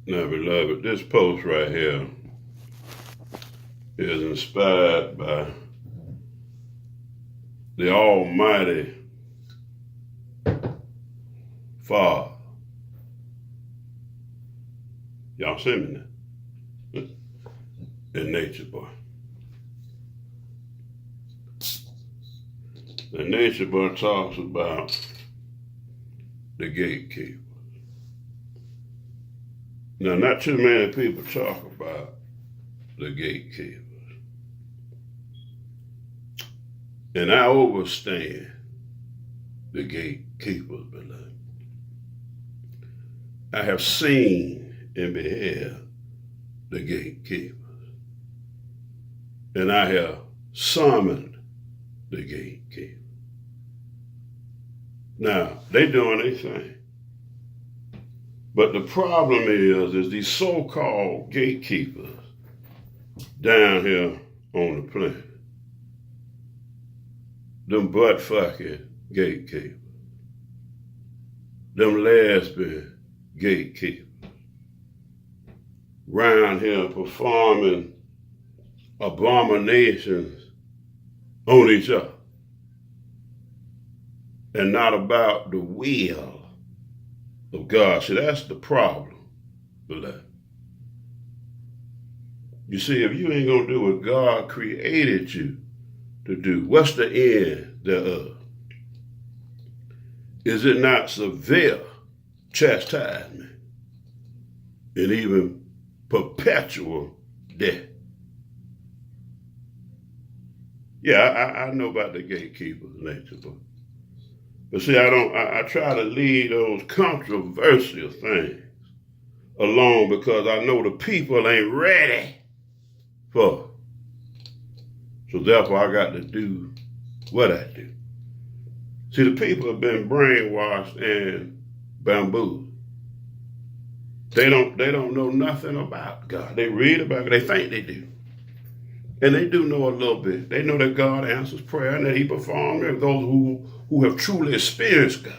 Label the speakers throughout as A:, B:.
A: Now, beloved, this post right here is inspired by the Almighty Father. Y'all see me now? In Nature Boy. The Nature Boy talks about the gatekeeper. Now, not too many people talk about the gatekeepers. And I overstand the gatekeepers, beloved. I have seen and beheld the gatekeepers. And I have summoned the gatekeepers. Now, they doing their thing. But the problem is these so-called gatekeepers down here on the planet, them butt-fucking gatekeepers, them lesbian gatekeepers, round here performing abominations on each other and not about the will of God. See, that's the problem, beloved. You see, if you ain't gonna do what God created you to do, what's the end thereof? Is it not severe chastisement and even perpetual death? Yeah, I know about the gatekeepers, Nature Boy. But see, I try to leave those controversial things alone because I know the people ain't ready for it. So therefore I got to do what I do. See, the people have been brainwashed and bamboozled. They don't know nothing about God. They read about it, they think they do. And they do know a little bit. They know that God answers prayer and that he performs miracles, those who have truly experienced God.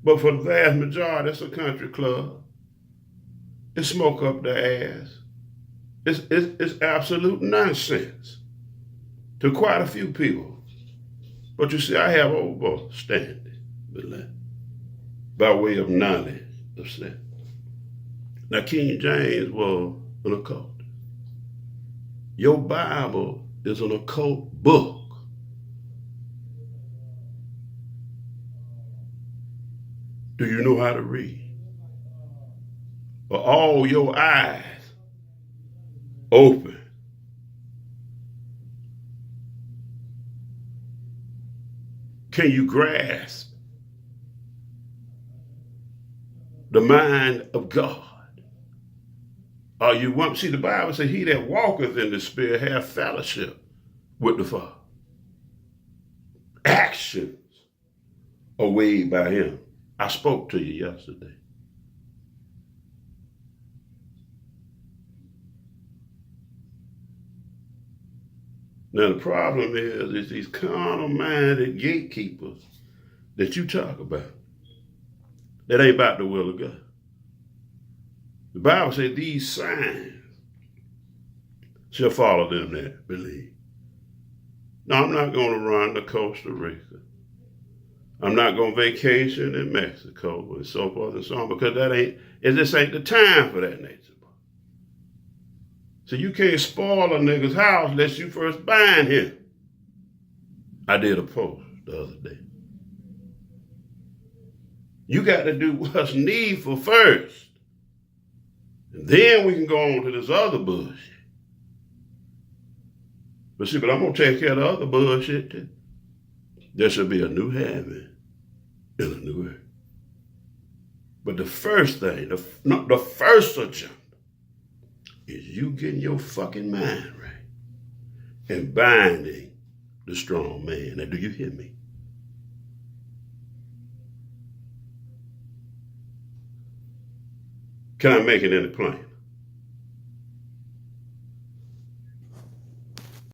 A: But for the vast majority, it's a country club. It's smoke up their ass. It's absolute nonsense to quite a few people. But you see, I have overstanding, by way of knowledge of sin. Now, King James was an occultist. Your Bible is an occult book. Do you know how to read? Are all your eyes open? Can you grasp the mind of God? Are you one? See, the Bible says, he that walketh in the Spirit hath fellowship with the Father. Actions are weighed by him. I spoke to you yesterday. Now, the problem is these carnal-minded gatekeepers that you talk about, that ain't about the will of God. The Bible says these signs shall follow them that believe. No, I'm not going to run to Costa Rica. I'm not going to vacation in Mexico and so forth and so on because this ain't the time for that, Nature Boy. So you can't spoil a nigga's house unless you first bind him. I did a post the other day. You got to do what's needful first. And then we can go on to this other bullshit. But I'm going to take care of the other bullshit too. There should be a new heaven and a new earth. But the first thing, the first agenda is you getting your fucking mind right and binding the strong man. Now, do you hear me? Can I make it any plain?